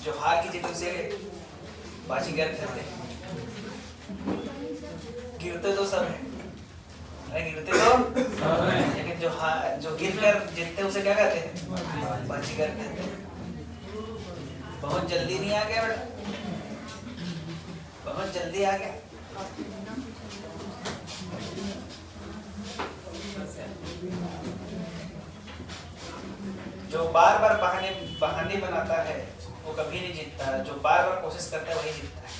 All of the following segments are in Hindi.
जो हार की जीत उसे बाजीगर कहते हैं। गिरते तो सब है, गिरते तो सब है, लेकिन जो गिर कर जीतते उसे क्या कहते हैं? बाजीगर कहते हैं। बहुत जल्दी नहीं आ गया बेटा, बहुत जल्दी आ गया। जो बार बार बहाने बनाता है वो कभी नहीं जीतता, जो बार बार कोशिश करता है वही जीतता है।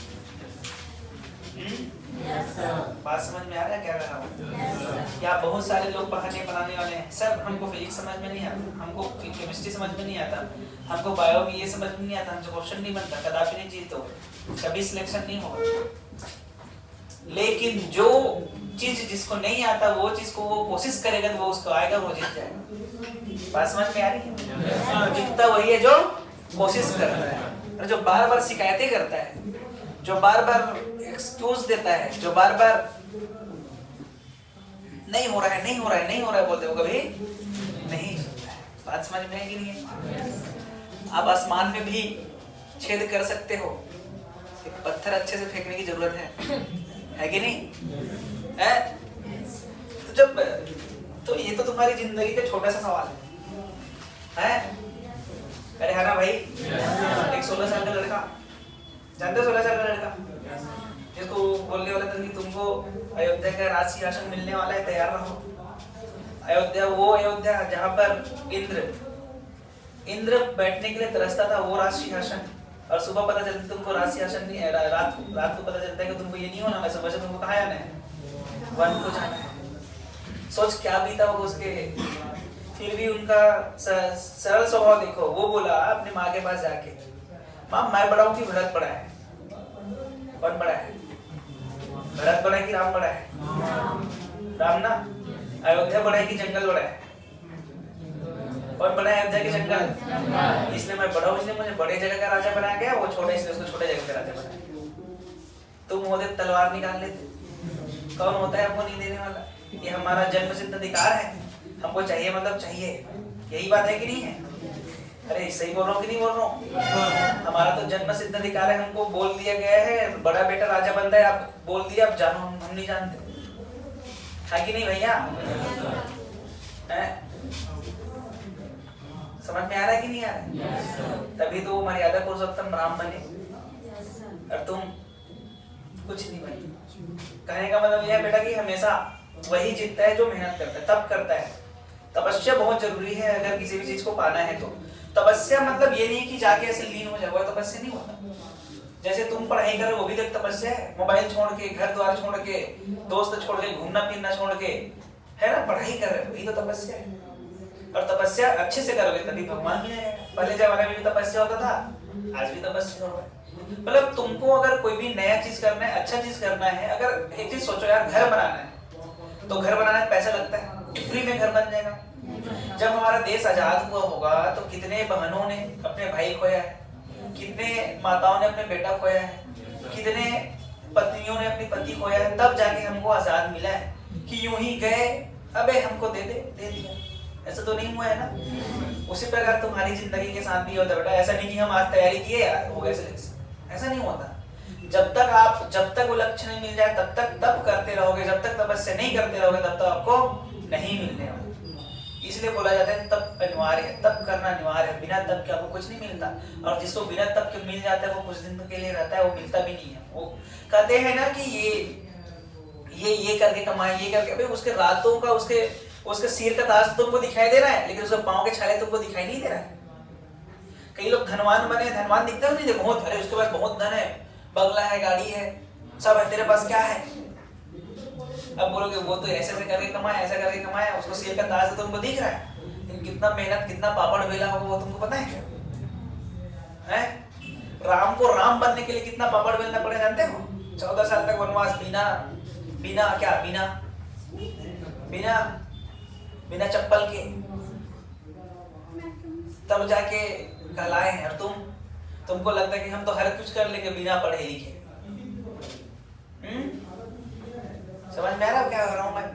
बात समझ में आ रहा है क्या कर रहा हूँ? यहाँ बहुत सारे लोग बहाने बनाने वाले हैं। सर हमको फिजिक्स समझ में नहीं आता, हमको केमिस्ट्री समझ में नहीं आता, हमको बायो में ये समझ में नहीं आता, हमसे क्वेश्चन नहीं बनता, कदापि नहीं जीतो, कभी सिलेक्शन नहीं होगा। लेकिन जो चीज जिसको नहीं आता वो चीज को वो कोशिश करेगा तो वो उसको आएगा, वो जीत जाएगा। बात समझ में आ रही है? जीतता वही है जो कोशिश करता है, और जो बार बार शिकायतें करता है, जो बार बार एक्सक्यूज देता है, जो बार बार नहीं हो रहा है नहीं हो रहा है नहीं हो रहा है बोलते, वो कभी नहीं जीतता है। बात समझ में है कि नहीं है? आप आसमान में भी छेद कर सकते हो, एक पत्थर अच्छे से फेंकने की जरूरत है कि नहीं है? तो ये तो तुम्हारी जिंदगी का छोटा सा सवाल है? अरे है ना भाई? एक 16 साल का लड़का, जानते हो 16 साल का लड़का जिसको बोलने वाला था कि तुमको अयोध्या का राज सिंहासन मिलने वाला है, तैयार रहो। अयोध्या, वो अयोध्या जहाँ पर इंद्र बैठने के लिए तरसता था, वो राज सिंहासन। और सुबह पता चलता तुमको राज सिंहासन नहीं है, रात को पता चलता है कि तुमको ये नहीं होना है, सुबह से तुमको कहाँ जाना है? वन को जाना है। सोच क्या बीता होगा उसके। फिर भी उनका सरल स्वभाव देखो, वो बोला अपने माँ के पास जाके, माँ मैं बड़ा हूँ कि भरत बड़ा है? कौन बड़ा है? भरत बड़ा है कि राम बड़ा है? राम ना। अयोध्या बड़ा है कि जंगल बड़ा है? कौन बड़ा है अयोध्या के जंगल? इसलिए मैं बड़ा हूँ, इसलिए मुझे बड़े जगह का राजा बनाया गया, वो छोटे इसलिए उसको छोटे जगह का राजा बनाया। तुम होते तलवार निकाल लेते। कौन होता है हमको नहीं देने वाला? ये हमारा जन्मसिद्ध अधिकार है, हमको चाहिए मतलब चाहिए। यही बात है कि नहीं है? अरे सही बोल रहा हूँ कि नहीं बोल रहा हूँ? हमारा तो जन्मसिद्ध अधिकार है, हमको बोल दिया गया है बड़ा बेटा राजा बनता है, आप बोल दिया, आप जानो, हम नहीं जानते, है कि नहीं भैया? समझ में आ रहा है कि नहीं आ रहा? तभी तो मर्यादा पुरुषोत्तम राम बने और तुम कुछ नहीं बने। कहने का मतलब यह है बेटा कि हमेशा वही जीतता है जो मेहनत करता है, तब करता है। तपस्या बहुत जरूरी है अगर किसी भी चीज को पाना है तो। तपस्या मतलब ये नहीं कि जाके ऐसे लीन हो जाए, वो तपस्या नहीं होता। जैसे तुम पढ़ाई करो वो भी तो तपस्या है, मोबाइल छोड़ के, घर द्वार छोड़ के, दोस्त छोड़ के, घूमना फिरना छोड़ के, है ना, पढ़ाई कर रहे हो, वही तो तपस्या है। और तपस्या अच्छे से करोगे तभी भगवान मिलेगा। पहले जमाने में भी तपस्या होता था, आज भी तपस्या होगा। मतलब तुमको अगर कोई भी नया चीज करना है, अच्छा चीज करना है, अगर एक चीज सोचो यार, घर बनाना है तो घर बनाने में पैसा लगता है, फ्री में घर बन जाएगा। जब हमारा देश आजाद हुआ होगा तो कितने बहनों ने अपने भाई खोया है, कितने माताओं ने अपने बेटा खोया है, कितने पत्नियों ने अपनी पति खोया है, तब जाके हमको आजाद मिला है। कि यूं ही गए अबे हमको दे दिया, ऐसा तो नहीं हुआ है ना? उसी प्रकार तुम्हारी जिंदगी के साथ भी होता है बेटा। ऐसा नहीं कि हम आज तैयारी किए हो गए सिलेक्शन, ऐसा नहीं होता। जब तक वो लक्ष्य नहीं मिल जाए तब करते रहोगे, जब तक तपस्या नहीं करते रहोगे तब तक आपको नहीं मिलने वाला। इसलिए बोला जाता है तप अनिवार्य है, तप करना अनिवार्य है, बिना तप के आपको कुछ नहीं मिलता। और जिसको बिना तप के मिल जाता है वो कुछ दिन के लिए रहता है, वो मिलता भी नहीं है। वो कहते हैं ना कि ये करके कमाए, ये करके, अबे उसके रातों का उसके सिर का ताज तुमको दिखाई दे रहा है, लेकिन उसके पाँव के छाले तुमको दिखाई नहीं दे रहा है। कई लोग धनवान बने, धनवान दिखता है नहीं, बहुत, अरे उसके पास बहुत धन है, बंगला है, गाड़ी है, सब है, तेरे पास क्या है? अब बोलोगे वो तो ऐसे करके कमाया, ऐसा करके कमाया, उसको सिर का ताज तो तुमको दिख रहा है, लेकिन कितना मेहनत, कितना पापड़ बेला होगा वो तुमको पता है क्या? है? राम को राम बनने के लिए कितना पापड़ बेलना पड़ा जानते हो? 14 साल तक वनवास बिना चप्पल के, तब जाके कहलाए हैं। और तुमको लगता है कि हम तो हर कुछ कर लेंगे बिना पढ़े लिखे। समझ में आ रहा है क्या कर रहा हूं मैं?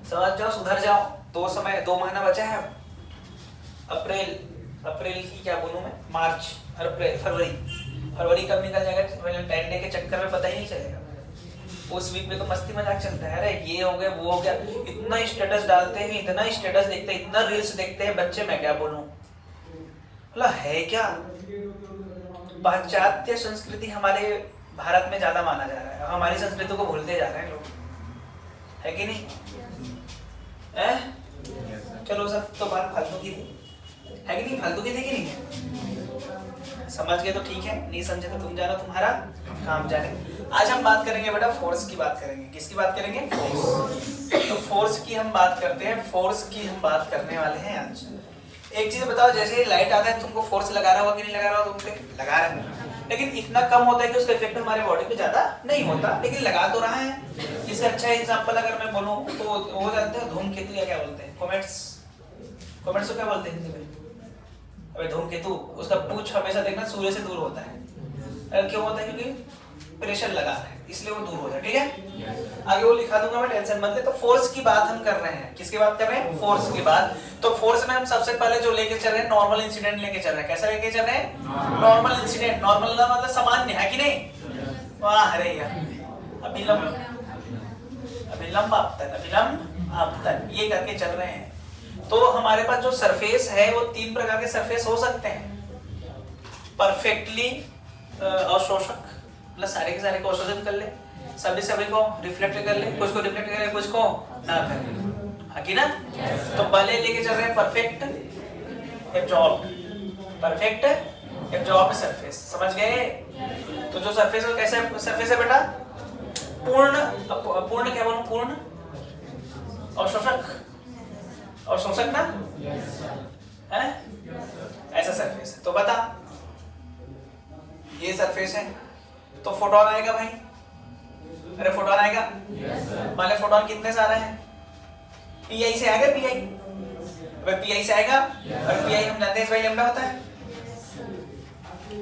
समझ जाओ, सुधर जाओ। 2 महीना बचा है, अप्रैल अप्रैल की क्या बोलूं मैं, मार्च, अप्रैल, फरवरी कब निकल जाएगा वैलेंटाइन डे के चक्कर में पता ही नहीं चलेगा। उस वीक में तो मस्ती मजाक चलता है, अरे ये हो गया वो हो गया, इतना स्टेटस डालते हैं, इतना स्टेटस देखते हैं, इतना रील्स देखते हैं बच्चे, मैं क्या बोलूं, मतलब है क्या। पाश्चात्य संस्कृति हमारे भारत में ज्यादा माना जा रहा है, हमारी संस्कृति को भूलते जा रहे हैं लोग, है कि नहीं है? चलो सब तो बात फालतू की थी, है कि नहीं, फालतू की थी कि नहीं? समझ गए तो ठीक है, नहीं समझे तो तुम जानो, तुम्हारा काम जाने। आज हम बात करेंगे बेटा फोर्स की बात करेंगे। किसकी बात करेंगे? फोर्स। तो फोर्स की हम बात करते हैं, फोर्स की हम बात करने वाले हैं आज। एक चीज बताओ, जैसे लाइट आता है तुमको फोर्स लगा रहा होगा कि नहीं लगा रहा होगा? तुम पे लगा रहा है, लेकिन इतना कम होता है कि उसका इफेक्ट हमारे बॉडी पे ज्यादा नहीं होता, लेकिन लगा तो रहा है। इससे अच्छा एग्जांपल अगर मैं बोलूं तो वो जानते हो धूमकेतु या क्या बोलते हैं, कॉमेट्स, कॉमेट्स को क्या बोलते हैं हिंदी में? अबे धूमकेतु, उसका पूंछ हमेशा देखना सूर्य से दूर होता है। क्यों होता है? क्योंकि प्रेशर लगा है, इसलिए वो दूर हो जाए, ठीक है? आगे वो लिखा दूंगा मैं, टेंशन मत ले। तो फोर्स की बात हम कर रहे हैं, किसकी बात कर रहे हैं? फोर्स की बात। तो फोर्स में हम सबसे पहले जो लेके चल रहे हैं, नॉर्मल इंसिडेंट लेके चल रहे हैं। कैसा लेके चल रहे हैं? Normal incident. नॉर्मल का मतलब सामान्य, है कि नहीं? वाह, अरे यार, अभिलंब, अभिलंब आपतन, अभिलंब आपतन, ये करके चल रहे हैं। तो हमारे पास जो सरफेस है वो 3 प्रकार के सरफेस हो सकते हैं। परफेक्टली अवशोषक, मतलब सारे के सारे को अवशोषित कर ले, सभी को रिफ्लेक्ट कर ले, कुछ को रिफ्लेक्ट कर ले, कुछ को ना कर ले, है कि ना? तो पहले लेके चल रहे हैं perfect absorb, perfect absorb surface, समझ गए? तो जो सरफेस है कैसे सरफेस है बेटा? पूर्ण, पूर्ण क्या बोलूं, पूर्ण अवशोषक, अवशोषक ना है, ऐसा सरफेस है। तो बता, ये सरफेस है, तो फोटोन आएगा भाई, अरे फोटोन आएगा, मान ले फोटोन कितने सारे हैं? पीआई से आएगा, पीआई, अबे पीआई से आएगा, और पीआई हम जानते हैं एस बाई लैम्डा होता है।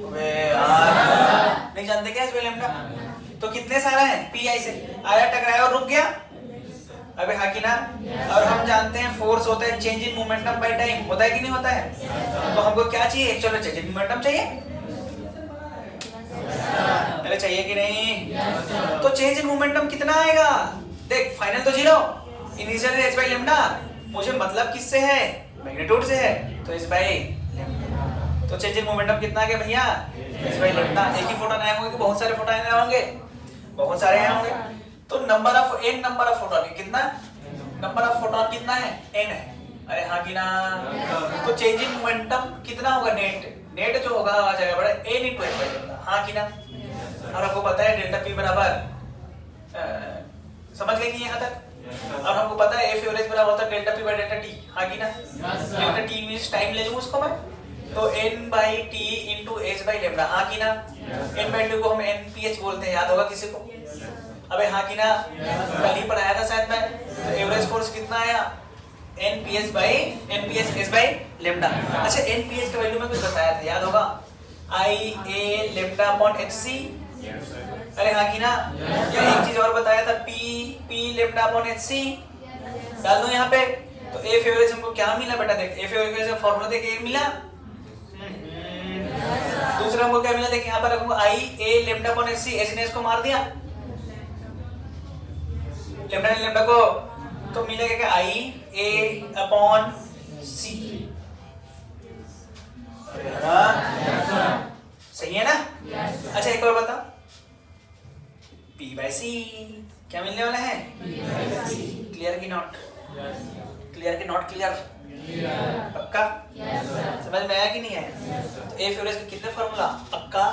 अबे यार नहीं जानते क्या एस बाई लैम्डा? तो कितने सारे हैं? पीआई से आया, टकराया और रुक गया, अबे हाँ कि ना? और हम जानते हैं फोर्स होता है change in momentum by time, होता है कि नहीं होता है? तो हमको क्या चाहिए? एक्चुअल चेंज इन मोमेंटम चाहिए, अरे चाहिए कि नहीं? तो चेंज इन मोमेंटम कितना आएगा? देख, फाइनल तो 0, इनिशियल एच बाई लेम्डा, मुझे मतलब किससे है? मैग्नीट्यूड से है, तो एच बाई लेम्डा। तो चेंज इन मोमेंटम कितना आ गया भैया? H by lambda. एक ही फोटोन आए होंगे कि बहुत सारे फोटोन आए होंगे? बहुत सारे आए होंगे। तो number of N, number of photon कितना? नंबर ऑफ फोटोन कितना है? एन है, अरे हाँ कि ना? तो चेंज इन मोमेंटम कितना होगा? नेट, नेट जो होगा आ जाएगा बड़ा N into H by lambda, हाँ कि ना? और आपको पता है डेल्टा पी बराबर, समझ गए कि यहाँ तक? और हमको पता है एफ एवरेज बराबर होता है delta P by delta T, हाँ कि ना? डेल्टा टी मींस टाइम ले लूं उसको मैं, तो N by T into H by lambda, हाँ कि ना? एन बाई टी को हम एन पी एच बोलते हैं, याद होगा किसी को? अबे हाँ कि ना? कल ही पढ़ाया था शायद मैं। तो एवरेज फोर्स कितना आया? N P H by, N P H H by lambda. अच्छा, एन पी एच का वैल्यू मैं कुछ बताया था, याद होगा? I A lambda upon H C, अरे हाँ कि ना? क्या एक चीज और बताया था? P lambda upon H C, डाल दो यहाँ पे। तो एफ एवरेज हमको क्या मिला बेटा? देख, एफ एवरेज का फॉर्मूला देख, ए मिला, दूसरा हमको क्या मिला? देख यहाँ पर रखूंगा I A lambda upon H C, H ने इसको मार दिया, लेम्डा ने लेम्डा को, तो मिलेगा क्या? आई ए अपॉन सी, सही है ना? अच्छा एक और बता, P by C क्या मिलने वाला है? क्लियर की नॉट? क्लियर की नॉट? क्लियर, पक्का? समझ में आया कि नहीं आया? तो एफ एवरेज के कितने फॉर्मूला? अक्का,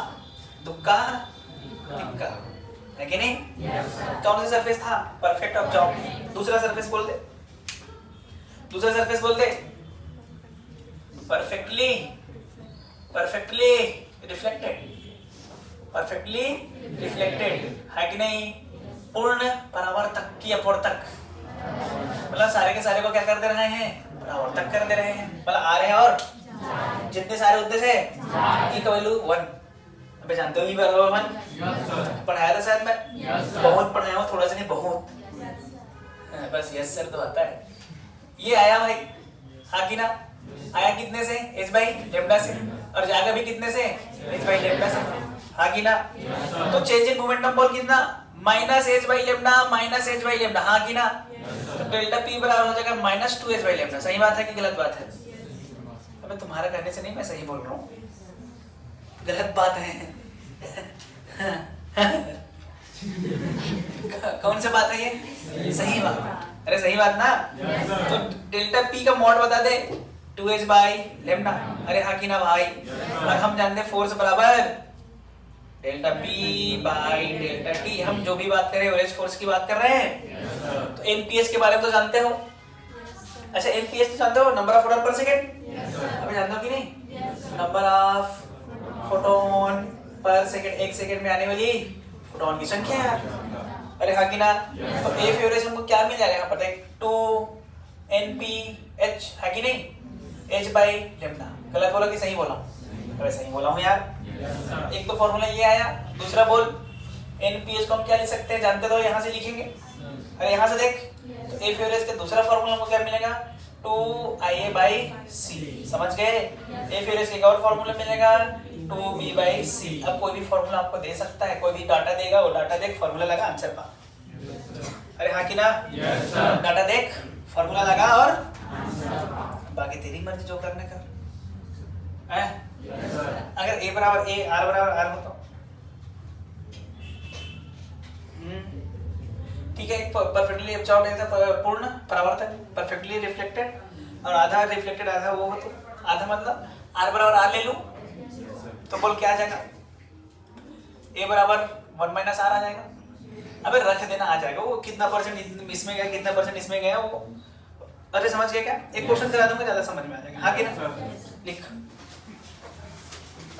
दुक्का, तिक्का, है कि नहीं? कौन सा सरफेस था? Perfect absorb. दूसरा सरफेस बोल दे, दूसरा सरफेस बोल दे, perfectly, perfectly reflected, perfectly reflected, है कि नहीं? पूर्ण परावर्तक की अपवर्तक, मतलब सारे के सारे को क्या कर दे रहे हैं? परावर्तक कर दे रहे हैं, मतलब आ रहे हैं और जितने सारे उतने से ई का वैल्यू 1, अबे जानते हो ई बराबर 1, पढ़ाया था शायद मैं, बहुत पढ़ाया हूँ, थोड़ा सा नहीं बहुत, बस यस सर तो आता है। ये आया भाई, हाँ कि ना? आया कितने से, h बाई लेमडा से, और जाएगा भी कितने से, h बाई लेमडा से, हाँ कि ना? तो चेंज इन मोमेंटम बॉल कितना, minus h by lambda minus h by lambda, हाँ कि ना? तो डेल्टा p बराबर हो जाएगा माइनस 2h बाई लेमडा। सही बात है कि गलत बात है? अबे तुम्हारा कहने से नहीं, मैं सही बोल रहा हूँ, गलत बात है। कौन सा बात है ये, सही बात? अरे सही बात ना? तो डेल्टा p का मॉड बता दे, 2h बाई लेमडा, अरे हाँ कि ना भाई? और हम जानते हैं फोर्स बराबर delta p by delta t। हम जो भी बात कर रहे हैं एवरेज फोर्स की बात कर रहे हैं। तो एमपीएस के बारे में तो जानते हो? अच्छा एमपीएस तो जानते हो, नंबर ऑफ फोटोन पर सेकेंड? अबे जानते हो कि नहीं? नंबर ऑफ फोटोन पर सेकेंड, एक सेकेंड में आने वाली फोटोन की संख्या है। अरे हाँ कि ना? तो एफ एवरेज हमको क्या मिल जाएगा यहाँ पर, 2 NPH है कि नहीं, h बाई लेमडा। गलत बोला कि सही बोला? अरे सही बोला हूँ यार। एक तो फॉर्मूला ये आया, दूसरा बोल NPH को हम क्या लिख सकते हैं, जानते तो यहाँ से लिखेंगे। अरे यहाँ से देख, तो एफ एवरेज का दूसरा फॉर्मूला हमको क्या मिलेगा, 2IA बाई C। समझ गए? एफ एवरेज का एक और फॉर्मूला मिलेगा 2B बाई C। अब कोई भी फॉर्मूला आपको दे सकता है, कोई भी डाटा देगा, वो डाटा देख फॉर्मूला लगा आंसर पा। अरे हाँ कि ना? डाटा देख फॉर्मूला लगा और बाकी तेरी मर्जी जो करने का है। अगर A बराबर A, R बराबर R हो तो ठीक है। परफेक्टली एब्जॉर्ब पूर्ण परावर्तक, परफेक्टली रिफ्लेक्टेड, और आधा रिफ्लेक्टेड आधा वो हो तो आधा मतलब R बराबर R ले लूं तो बोल क्या आ जाएगा, A बराबर 1 माइनस R आ जाएगा। अबे रख देना, आ जाएगा वो, कितना परसेंट इसमें गया कितना परसेंट इसमें गया वो। अरे समझ गया क्या? एक क्वेश्चन करा दूंगा, ज्यादा समझ में आ जाएगा, हाँ कि ना? लिख,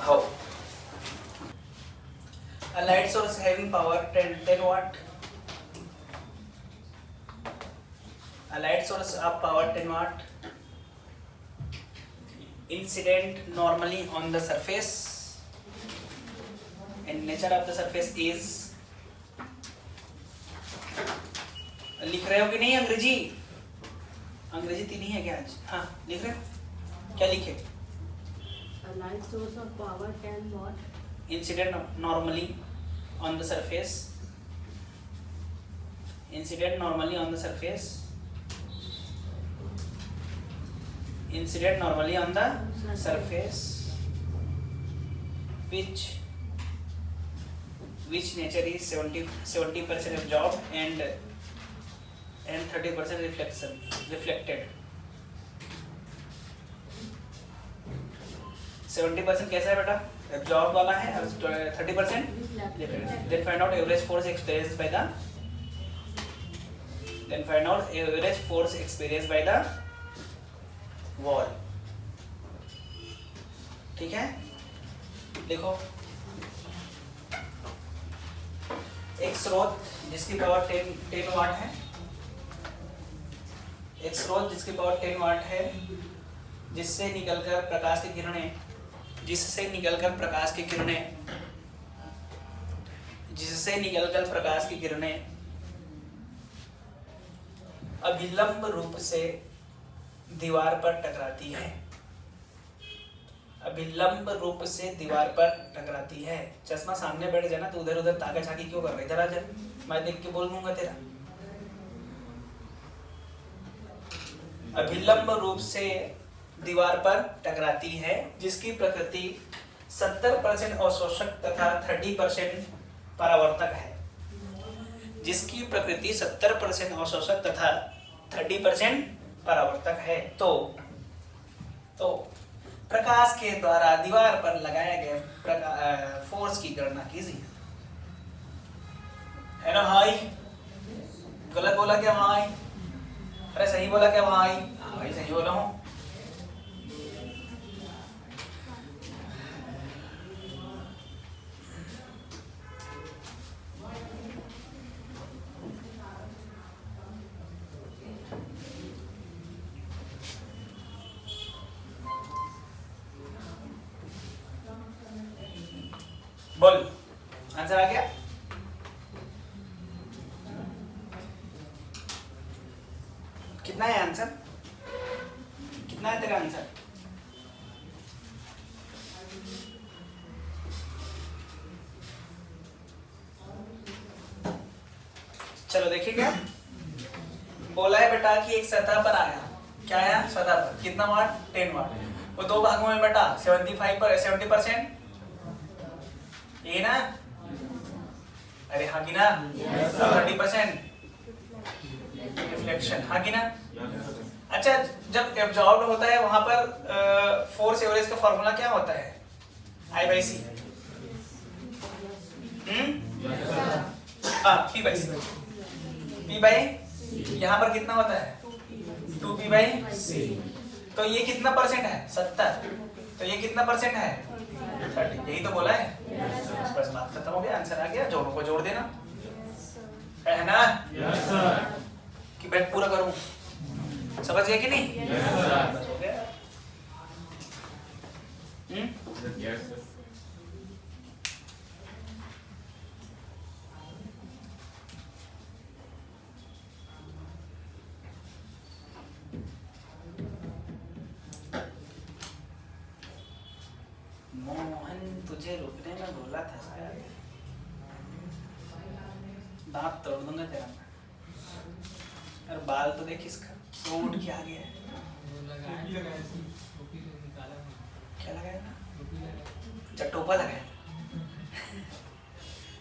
how a light source having power 10 watt, a light source of power 10 watt incident normally on the surface and nature of the surface is, लिख रहे हो कि नहीं? अंग्रेजी, अंग्रेजी तीन ही है क्या आज? हाँ लिख रहे हो, क्या लिखे? A light source of power 10 watt incident normally on the surface, incident normally on the surface, incident normally on the surface, which nature is 70% absorbed and 30% reflected। 70% कैसा है बेटा? absorbed वाला है, और 30% reflected। Then find out average force experienced by the, then find out average force experienced by the wall। ठीक है, देखो एक स्रोत जिसकी पावर 10 वाट है, एक स्रोत जिसकी पावर 10 वाट है, जिससे निकलकर प्रकाश की किरणें, जिससे निकलकर प्रकाश की किरणें, जिससे निकलकर प्रकाश की किरणें अभिलंब रूप से दीवार पर टकराती है, अभिलंब रूप से दीवार पर टकराती है। चश्मा सामने बैठ जाना तो उधर उधर ताका झाकी क्यों कर रहा है? इधर आ जा, मैं देख के बोल दूंगा तेरा। अभिलंब रूप से दीवार पर टकराती है, जिसकी प्रकृति 70% अवशोषक तथा 30% परावर्तक है, जिसकी प्रकृति 70% अवशोषक तथा 30% परावर्तक है। तो प्रकाश के द्वारा दीवार पर लगाए गए फोर्स की गणना कीजिए। है ना भाई? गलत बोला क्या भाई? अरे सही बोला क्या भाई? हाँ भाई सही बोला हूँ। बोल, आंसर आ गया? कितना है आंसर? कितना है तेरा आंसर? चलो देखिए क्या बोला है बेटा कि एक सतह पर आया, क्या आया सतह पर, कितना वाट 10 वाट, वो दो भागों में बेटा 70%, ये ना, अरे हाँ की ना, 30% रिफ्लेक्शन, हाँ की ना। अच्छा जब एब्जॉर्ब होता है वहां पर फोर्स एवरेज का फॉर्मूला क्या होता है, I/C, P/C, यहाँ पर कितना होता है 2P/C, तो ये कितना परसेंट है 70, तो ये कितना परसेंट है 30, यही तो बोला है। बस बात खत्म हो गया, आंसर आ गया, जोड़ों को जोड़ देना है ना। कि मैं पूरा करूं, समझ गए कि नहीं? बस हो गया। मोहन तुझे रुकने में बोला था शायद, दांत तोड़ दूंगा तेरा। और बाल तो देख इसका, सूट क्या आ गया है, क्या लगाया था, अच्छा टोपा लगाया।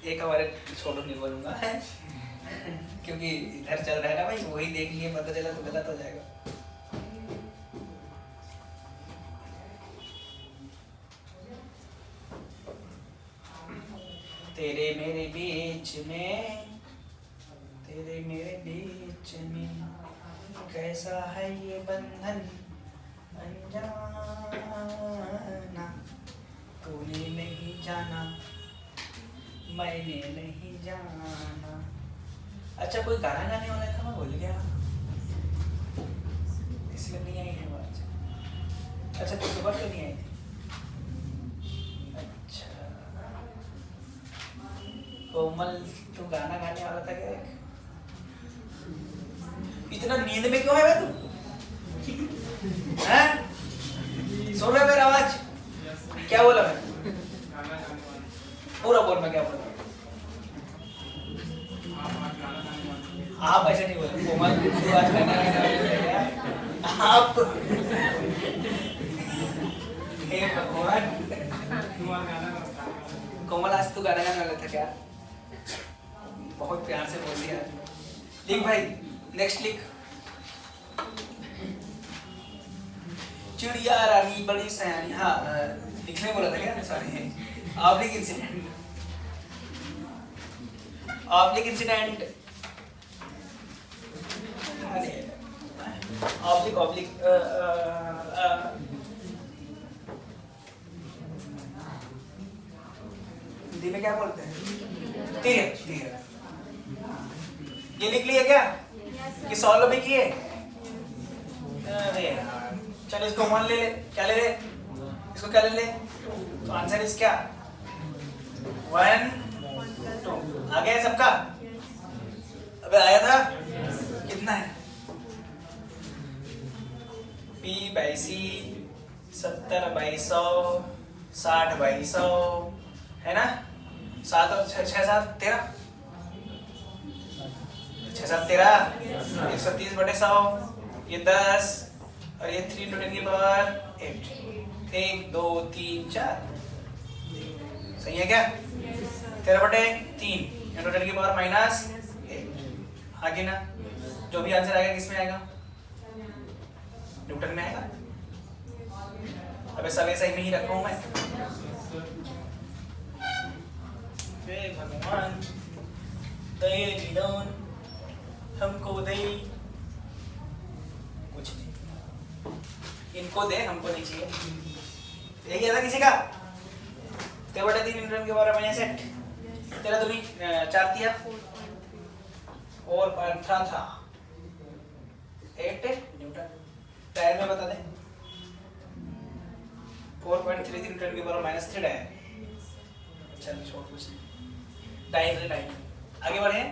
एक हमारे छोटू नहीं बोलूंगा क्योंकि इधर चल रहा है ना भाई, वही देख लिए पता चला तो गलत हो जाएगा। तेरे मेरे बीच में कैसा है ये बंधन अनजाना, तूने नहीं जाना मैंने नहीं जाना। अच्छा कोई गाना गाने वाला था, मैं भूल गया, इसलिए नहीं आई है आवाज। अच्छा तो सुबह क्यों नहीं आई थी? अच्छा कोमल तू गाना गाने वाला था क्या? इतना नींद में क्यों है तू? हैं? सुन रहा है मेरा आवाज? क्या बोला मैं? पूरा बोल, मैं क्या बोला? आप ऐसे नहीं बोले कोमल तू आज गाना गाने वाला था क्या? आप हे भगवान, कोमल आज तू गाना गाने वाला था क्या? बहुत प्यार से बोल दिया। लिख भाई, नेक्स्ट लिख। चिड़िया रानी बड़ी सयानी, हाँ लिखने बोला था क्या? Sorry, oblique incident, oblique incident, oblique Hindi में क्या बोलते हैं? तीर। ये लिख लिया क्या? कि सॉल्व भी किए? अरे यार चल इसको 1 ले ले, क्या ले ले? इसको क्या ले ले? तो आंसर इज क्या 1 2 आ गया सबका? अबे आया था? कितना है? P/C 70/100 60/100 है ना? 7 और 6 7 13, 6 7 13, 130/100, ये 10 और ये 3 × 10⁸, 1 2 3 4, सही है क्या? 13/3 × 10⁻⁻1, आगे ना जो भी आंसर आएगा किसमें आएगा? न्यूटन में आएगा। अबे सब ऐसा ही में ही रखा हूं मैं। हे भगवान दे निदान हमको दे, कुछ नहीं, इनको दे हमको नहीं चाहिए। यही है ना किसी का? 13/3 न्यूटन के बारे में सेट, तेरा तुम्हें 4 दिया और था 8 न्यूटन। टायर में बता दे 4.33 न्यूटन के बराबर -3 डायर। चल छोड़ कुछ नहीं, डायर आगे बढ़े।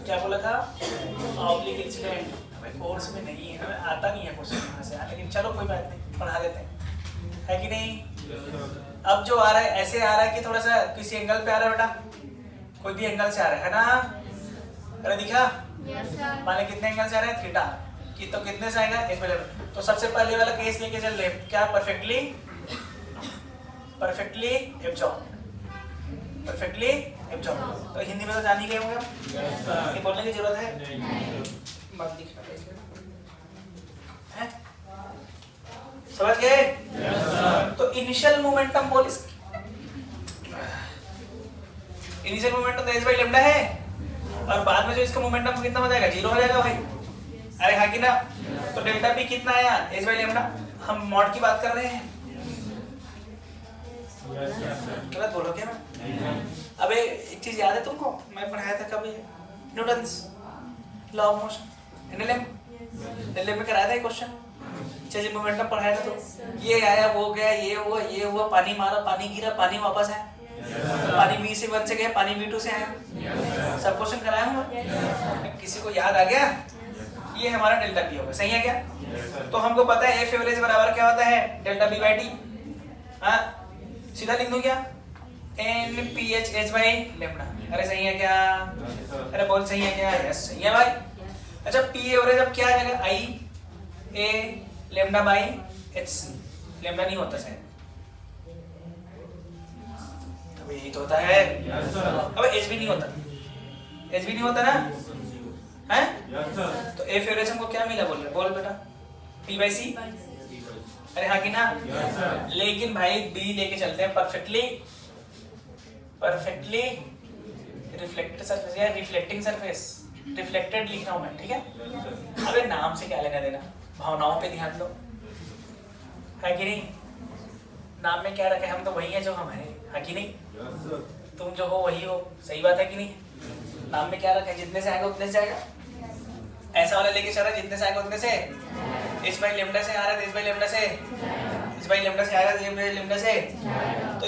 क्या बोला था? Oblique incident. हमें कोर्स में नहीं है, हमें आता नहीं है क्वेश्चन यहाँ से, लेकिन चलो कोई बात नहीं, पढ़ा देते हैं, है कि नहीं? अब जो आ रहा है ऐसे आ रहा है कि थोड़ा सा किसी एंगल पे आ रहा है बेटा, कोई भी एंगल से आ रहा है ना? अरे दिखा? Yes, sir. माने कितने एंगल से आ रहे हैं? थीटा की, तो कितने से आएगा? H by left. तो सबसे पहले वाला केस लेके चल रहे क्या? Perfectly absorb, perfectly absorb. तो हिंदी में तो जान ही गए होंगे आप, ये बोलने की जरूरत है मत लिखना है, समझ गए? तो इनिशियल मोमेंटम बोल, इनिशियल मोमेंटम तो एच बाई लेम्डा है, और बाद में जो इसका मोमेंटम कितना हो जाएगा? 0 हो जाएगा भाई। अरे हाँ कि ना? तो डेल्टा पी कितना आया? H by lambda. हम मॉड की बात कर रहे हैं, गलत बोलो क्या मैं? अबे एक चीज याद है तुमको, मैं पढ़ाया था कभी, Newton's law of motion, NLM में कराया था ये क्वेश्चन, चेंज मोमेंटम पढ़ाया था। तो ये आया, वो गया, ये हुआ, पानी मारा, पानी गिरा, पानी वापस आया, पानी V से 1 से गया, पानी V2 से आया, सब क्वेश्चन कराया हूँ। किसी को याद आ गया? ये हमारा डेल्टा पी होगा, सही है क्या? तो हमको पता है एफ एवरेज बराबर क्या होता है? Delta B by T. हाँ, सीधा लिख दूं क्या? N P H H by lambda. अरे सही है क्या? अरे बोल सही है क्या? यस सही है भाई। अच्छा, पी एवरेज अब क्या आ जाएगा? I A lambda by H C. Lambda नहीं होता शायद, अब यही तो होता है। अब एच भी नहीं होता, एच भी नहीं होता ना है? तो एफ एवरेज हमको क्या मिला? बोल रहे, बोल बेटा, पी बाई सी। अरे हाँ कि ना? लेकिन भाई बी लेके चलते हैं परफेक्टली रिफ्लेक्टेड सरफेस या रिफ्लेक्टिंग सरफेस, रिफ्लेक्टेड लिख रहा हूं मैं, ठीक है? अबे नाम से क्या लेना देना, भावनाओं पे ध्यान दो, है कि नहीं? नाम में क्या रखे? हम तो वही है जो हम है कि नहीं? तुम जो हो वही हो, सही बात है कि नहीं? नाम में क्या रखे? जितने से आएगा उतने से जाएगा, ऐसा वाला लेके चल रहा है, जितने से आएगा उतने से। एच बाई लेम्डा से आ रहा है, एच बाई लेम्डा से, एच बाई लेम्डा से आ रहा है, एच बाई लेम्डा से। तो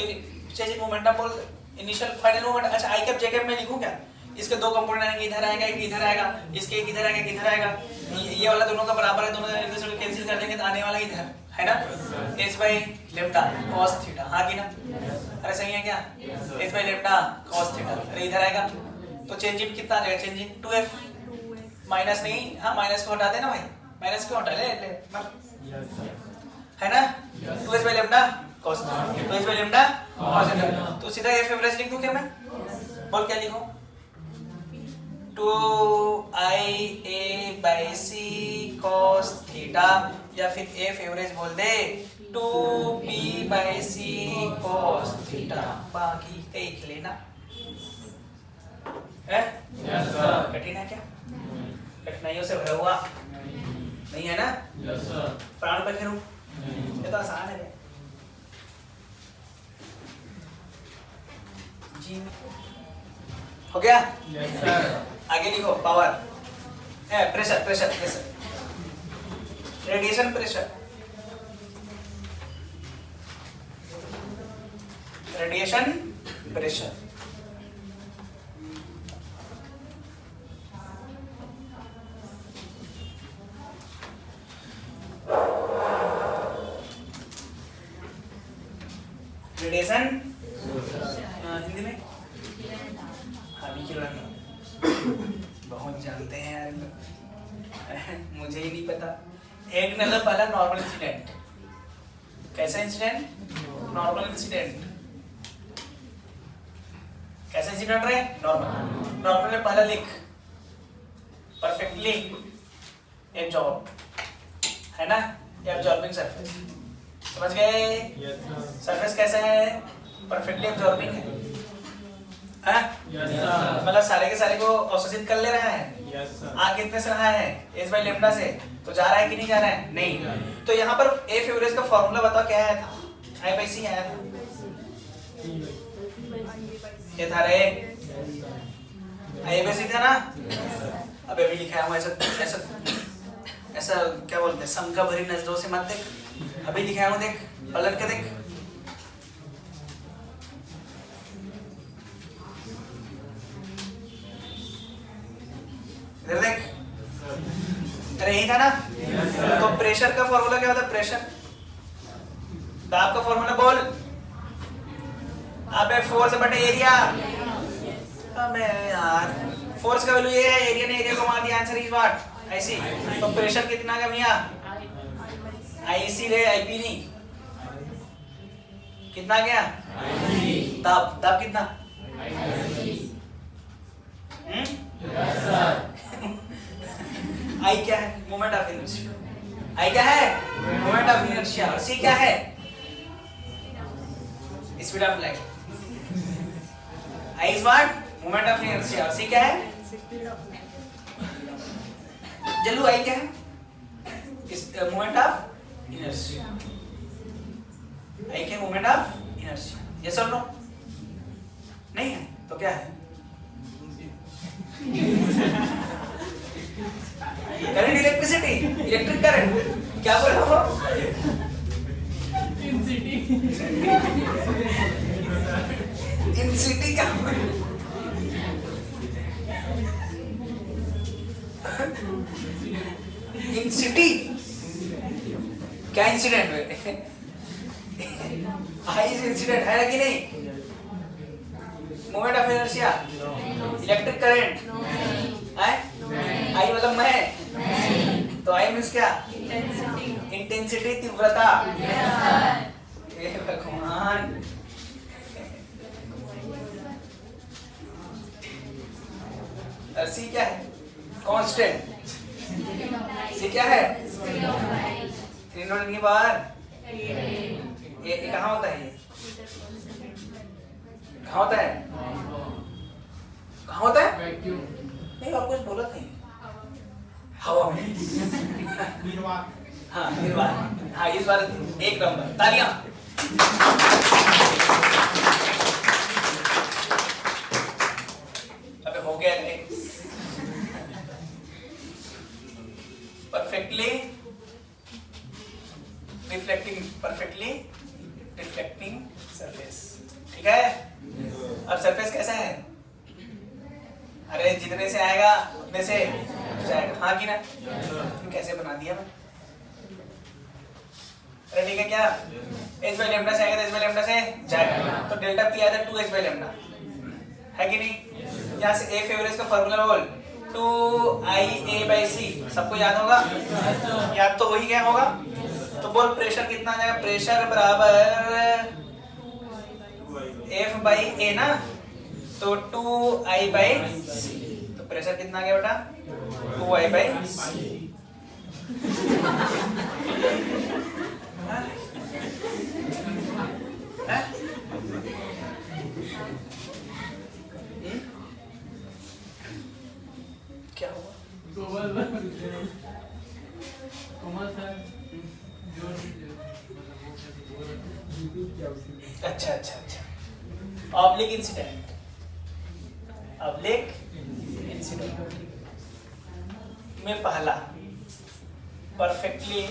चेंज मोमेंटम बोल, इनिशियल फाइनल मोमेंट। अच्छा, आई कैप जे कैप में लिखूं क्या? इसके दो कंपोनेंट आएंगे, इधर आएगा, एक इधर आएगा, इसके एक इधर आएगा, एक इधर आएगा, ये वाला दोनों का बराबर है, दोनों कैंसिल कर देंगे तो आने वाला इधर है ना? H by lambda cos theta, हाँ कि ना? अरे सही है क्या? H by lambda cos theta. अरे इधर आएगा तो चेंज इन कितना आ जाएगा? चेंज इन 2f माइनस नहीं, हाँ माइनस को हटा देना भाई, माइनस को हटा ले है ना? 2h by lambda cos 2h by lambda cos theta. तो सीधा एफ एवरेज लिख दूं क्या मैं? बोल क्या लिखूं? 2ia by C cos theta, या फिर एफ एवरेज बोल दे 2b by C cos theta. बाकी देख लेना है? कठिन है क्या? कठिनाइयों से भरा हुआ नहीं है ना? प्राण पे फिरूं, ये तो आसान है जी। हो गया? आगे लिखो, पावर है, pressure pressure pressure, radiation pressure, radiation pressure. Radiation Hindi में बहुत जानते हैं यार, मुझे ही नहीं पता। एक नजर पहला नॉर्मल इंसिडेंट, कैसा इंसिडेंट? Normal incident. कैसा इंसिडेंट रहे? नॉर्मल। नॉर्मल में पहला लिख परफेक्टली एब्जॉर्ब, है ना? एब्जॉर्बिंग सरफेस, समझ गए? सरफेस कैसा है? परफेक्टली एब्जॉर्बिंग है, मतलब सारे के सारे को अवशोषित कर ले रहा है। आ कितने से रहा है? एच बाई लेम्डा से। तो जा रहा है कि नहीं जा रहा है? नहीं। तो यहाँ पर एफ एवरेज का फॉर्मूला बताओ क्या आया था? आई बाई सी आया था, ये था रे, आई बाई सी था ना? अब अभी लिखा है ऐसा ऐसा ऐसा क्या बोलते हैं, शंका भरी नजरों से मत देख, अभी लिखा है देख, पलट के देख। इधर देख, अरे यही था ना? तो प्रेशर का फॉर्मूला क्या होता है? प्रेशर, दाब का फॉर्मूला बोल। अबे फोर्स बटे एरिया। अबे यार फोर्स का वैल्यू ये है, एरिया ने एरिया को मार दिया, आंसर इज व्हाट आईसी। तो प्रेशर कितना गया भैया आईसी रे आईपी नहीं, कितना गया दब, दब कितना आई क्या है मोमेंट ऑफ इनर्शिया, आई क्या है मोमेंट ऑफ इनर्शिया, और सी क्या है speed of light. I is what moment of inertia, और सी क्या है जल्लू, आई क्या है मोमेंट ऑफ इनर्शिया, आई क्या मोमेंट ऑफ इनर्शिया, यस और नो, नहीं है तो क्या है करंट, इलेक्ट्रिसिटी, इलेक्ट्रिक करंट, क्या बोल रहा हो इंसिटी, क्या इंसिटी, क्या इंसिडेंट है आई इंसिडेंट है कि नहीं, moment of inertia, electric current है, आई मतलब मैं, तो आई मींस क्या इंटेंसिटी, तीव्रता, हे भगवान, और सी क्या है कांस्टेंट, सी क्या है की बाहर, ये कहाँ होता है, ये कहाँ होता है, कहाँ होता है, नहीं आप कुछ बोला नहीं, हवा में हाँ निर्वात, हाँ इस बार एक नंबर, तालियां। अबे हो गया नहीं, परफेक्टली रिफ्लेक्टिंग सरफेस, ठीक है। अब सरफेस कैसा है, अरे जितने से आएगा उतने से जाएगा, हाँ कि ना, कैसे बना दिया मैं, अरे ठीक है क्या h बाई लैम्डा से आएगा तो h बाई लैम्डा से जाएगा, तो डेल्टा पी आया था 2h बाई लैम्डा, है कि नहीं, यहाँ से F एवरेज का फार्मूला बोल 2IA बाई C, सबको याद होगा, याद तो हो ही गया होगा, तो बोल प्रेशर कितना आ जाएगा, प्रेशर बराबर F बाई A ना, तो 2I बाई C, तो प्रेशर कितना आ गया बेटा 2I बाई C, क्या हुआ अच्छा अच्छा अच्छा, ऑब्लिक इंसिडेंट, ऑब्लिक इंसिडेंट में पहला परफेक्टली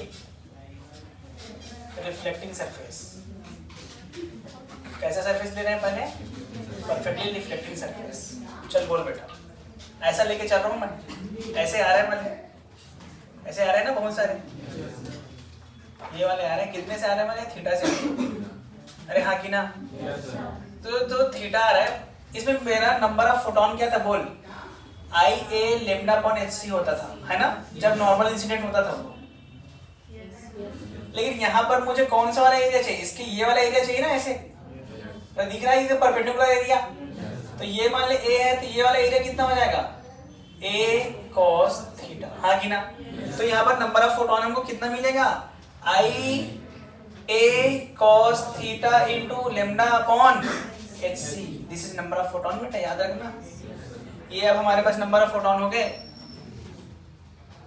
रिफ्लेक्टिंग सरफेस, कैसा सरफेस ले रहे हैं पहले, परफेक्टली रिफ्लेक्टिंग सरफेस, चल बोल बेटा, ऐसा लेके चल रहा हूँ मैं, ऐसे आ रहे हैं मतलब, ऐसे आ रहे हैं ना बहुत सारे, ये वाले आ रहे हैं, कितने से आ रहे हैं मतलब थीटा से, अरे हाँ कि ना, तो थीटा आ रहा है, इसमें मेरा नंबर ऑफ फोटोन क्या था बोल, IA लैम्डा अपॉन HC होता था, है ना, जब नॉर्मल इंसिडेंट होता था वो, लेकिन यहाँ पर मुझे कौन सा वाला एरिया चाहिए, इसके ये वाला एरिया चाहिए ना, ऐसे तो दिख रहा है ये परपेंडिकुलर एरिया, तो ये मान ले A है, तो ये वाला एरिया कितना हो जाएगा A cos थीटा, हाँ कि ना, तो यहाँ पर नंबर ऑफ फोटोन हमको कितना मिलेगा, IA cos theta into lambda upon HC, this is number of photon, बेटा याद रखना, ये अब हमारे पास नंबर ऑफ फोटोन हो गए,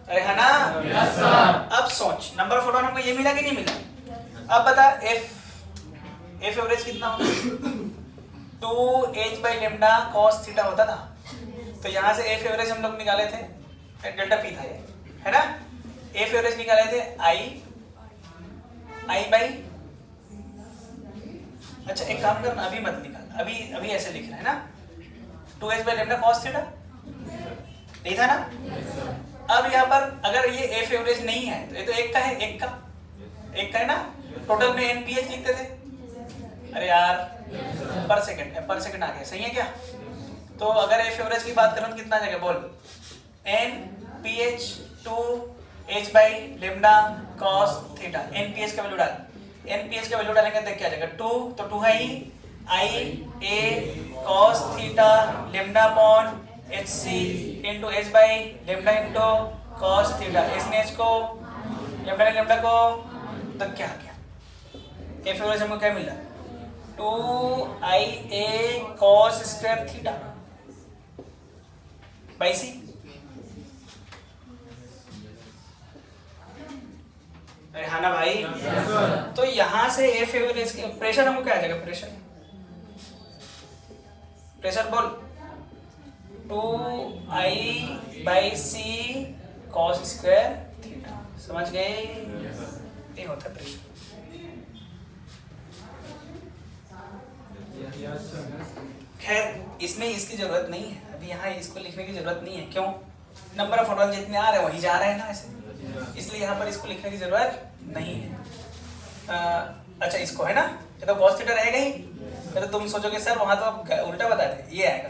अरे है ना, yes, sir। अब सोच नंबर ऑफ फोटोन हमको ये मिला कि नहीं मिला, अब बता F एवरेज कितना होगा 2h by lambda cos theta होता था, तो यहाँ से F एवरेज हम लोग निकाले थे, डेल्टा P था ये, है ना, F एवरेज निकाले थे I बाई, अच्छा एक काम करना, अभी मत निकाल, अभी ऐसे लिख रहा है ना, 2h by lambda cos theta नहीं था ना, अब यहाँ पर अगर ये F एवरेज नहीं है तो ये तो एक का है, एक का है ना, टोटल में NPH लिखते थे, अरे यार पर सेकंड आ गया, सही है क्या, तो अगर एफ एवरेज की बात करूं तो कितना आ जाएगा बोल, N P H 2h by lambda cos theta. N P H का वैल्यू डाल, एन पी एच का वैल्यू डालेंगे देख क्या आ जाएगा 2, तो 2 है ही I A cos theta lambda upon H C into H by lambda into cos theta. H ने एच को, लेमडा ने लेमडा को, तो क्या आ गया एफ एवरेज हमको क्या मिला 2 ia cos square theta by C. अरे हाँ ना भाई, तो यहां से एफ एवरेज के प्रेशर हमको क्या आ जाएगा, प्रेशर प्रेशर बोल 2i by C cos square theta. समझ गए, ये होता है प्रेशर। खैर इसमें इसकी जरूरत नहीं है अभी, यहाँ इसको लिखने की जरूरत नहीं है। क्यों, नंबर ऑफ फोटोन जितने आ रहे हैं वही जा रहे हैं ना ऐसे, इसलिए यहाँ पर इसको लिखने की जरूरत नहीं है। अच्छा इसको है ना, ये तो cos थीटा रहेगा ही, तो तुम सोचोगे सर वहां तो आप उल्टा बता रहे, ये आएगा।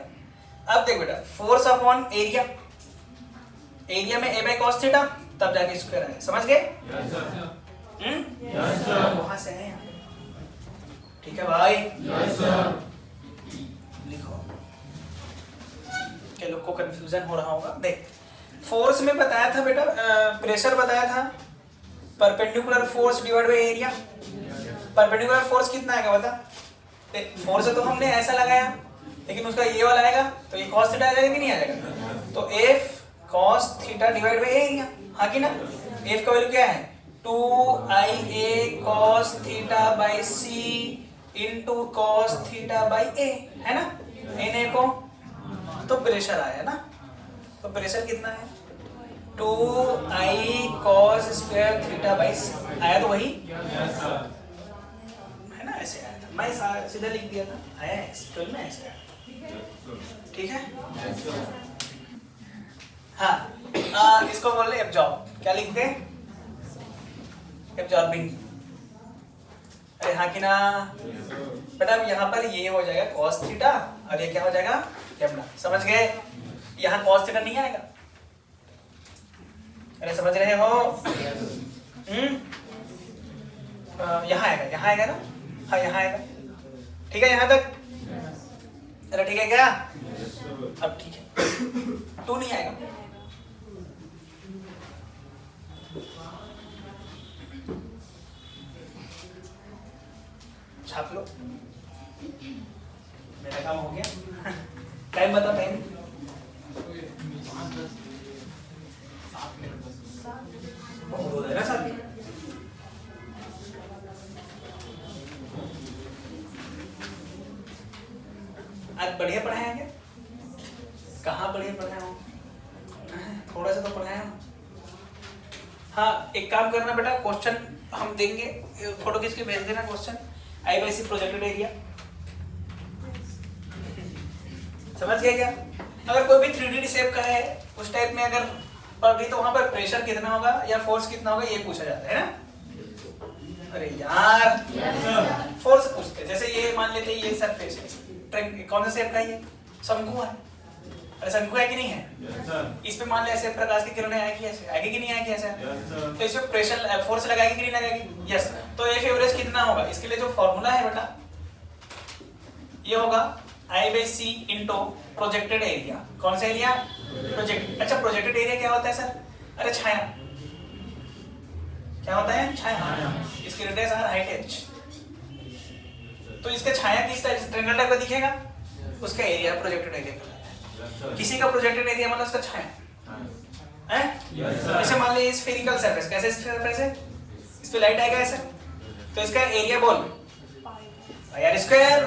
अब देख बेटा, फोर्स अपॉन एरिया, एरिया में a बाई cos थीटा, तब जाके स्क्वायर आएगा। समझ गए? वहां से है, ठीक है भाई? लिखो, के लोग को कंफ्यूजन हो रहा होगा। देख फोर्स में बताया था बेटा, प्रेशर बताया था perpendicular force divide by area. Perpendicular force कितना आएगा बता? फोर्स तो हमने ऐसा लगाया, लेकिन उसका ये वाला आएगा तो ये cos थीटा आ जाएगा कि नहीं आ जाएगा? तो f cos theta divide by area, हाँ कि ना? f का वैल्यू क्या है 2ia cos theta by c into cos theta by a, है ना? na को तो प्रेशर आया ना, तो प्रेशर कितना है 2i cos square theta by c आया, तो वही है ना, ऐसे आया था। मैं सीधा लिख दिया था, आया एक्चुअल में ऐसे आया, ठीक है? हाँ इसको बोल रहे एब्जॉर्ब, क्या लिखते हैं? एब्जॉर्बिंग। अरे हाँ कि ना बेटा, अब यहाँ पर ये हो जाएगा cos थीटा और ये क्या हो जाएगा लेम्डा। समझ गए? यहाँ cos थीटा नहीं आएगा, अरे समझ रहे हो? यहाँ आएगा, यहाँ आएगा ना? हाँ यहाँ आएगा, ठीक है यहाँ तक? अरे ठीक है क्या? अब ठीक है, 2 नहीं आएगा। छाप लो, मेरा काम हो गया। टाइम बता, टाइम बहुत हो जाएगा साथ। आज बढ़िया पढ़ाया क्या? कहाँ बढ़िया पढ़ाया हूँ? थोड़ा सा तो पढ़ाया हूँ। हाँ एक काम करना बेटा, क्वेश्चन हम देंगे, फोटो खींच के भेज देना question. I by C projected area, समझ गए क्या? अगर कोई भी 3D शेप का है उस टाइप में अगर पढ़ गई तो वहां पर प्रेशर कितना होगा या फोर्स कितना होगा ये पूछा जाता है ना? अरे यार फोर्स पूछते, जैसे ये मान लेते ये सरफेस है, कौन सा शेप का ये? शंकु है। अरे शंकु है कि नहीं है? इस पे मान ले ऐसे प्रकाश की किरणें आएगी, ऐसे आएगी कि नहीं आएगी? ऐसे तो इसमें प्रेशर फोर्स लगाएगी कि नहीं लगाएगी? यस। तो एफ एवरेज कितना होगा? इसके लिए जो फॉर्मूला है बेटा ये होगा I by C into projected area. कौन सा एरिया? प्रोजेक्ट। अच्छा प्रोजेक्टेड एरिया क्या होता है सर? अरे छाया। क्या होता है? छाया। इसकी रेडियस आर हाइट h, तो इसका छाया किस ट्रायंगल टाइप का दिखेगा? उसका एरिया प्रोजेक्टेड एरिया कहलाता है। किसी का प्रोजेक्टेड एरिया मतलब उसका छाया है। जैसे मान लीजिए स्फेरिकल सरफेस, कैसे सरफेस है? इस पे लाइट आएगा ऐसे, तो इसका एरिया बोल pi R square.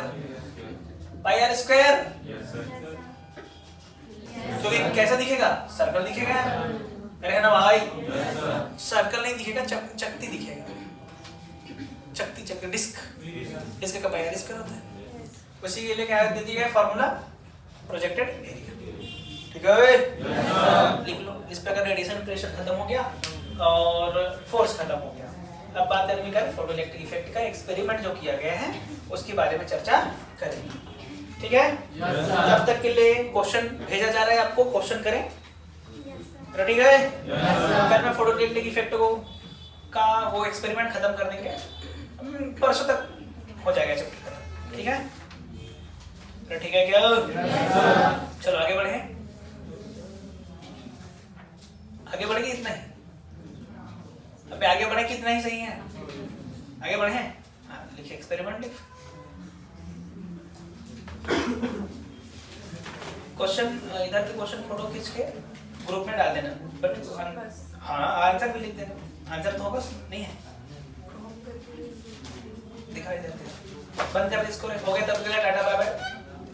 Pi R square तो ये कैसा दिखेगा? सर्कल दिखेगा। अरे ना भाई, सर्कल नहीं दिखेगा, चकती दिखेगा। चकती चक्र डिस्क, डिस्क का पाई आर स्क्वायर होता है। उसी के लिए क्या दे दिया है फॉर्मूला? Projected area. ठीक है, लिख लो। इस प्रकार रेडिएशन प्रेशर खत्म हो गया और फोर्स खत्म हो गया। अब बात करने का फोटोइलेक्ट्रिक इफेक्ट का एक्सपेरिमेंट जो किया गया है उसके बारे में चर्चा करेंगे। ठीक है? तब तक के लिए क्वेश्चन भेजा जा रहा है आपको, क्वेश्चन करें। ठीक है? कल मैं फोटोडेक्टिक इफेक्ट को का वो एक्सपेरिमेंट खत्म कर देंगे, परसों तक हो जाएगा चैप्टर खत्म, ठीक है? तो ठीक है क्या? चलो आगे बढ़े, आगे बढ़े कि इतना ही? अबे आगे बढ़े कि इतना ही सही है? आगे बढ़े? हाँ, लिखिए एक्सपेरिमेंट लिख। क्वेश्चन इधर के क्वेश्चन फोटो खींच के ग्रुप में डाल देना, बट हाँ आंसर भी लिख देना। आंसर तो होगा नहीं है, दिखाई देते। बंद कर इसको, हो गया तब के लिए टाटा बाय बाय।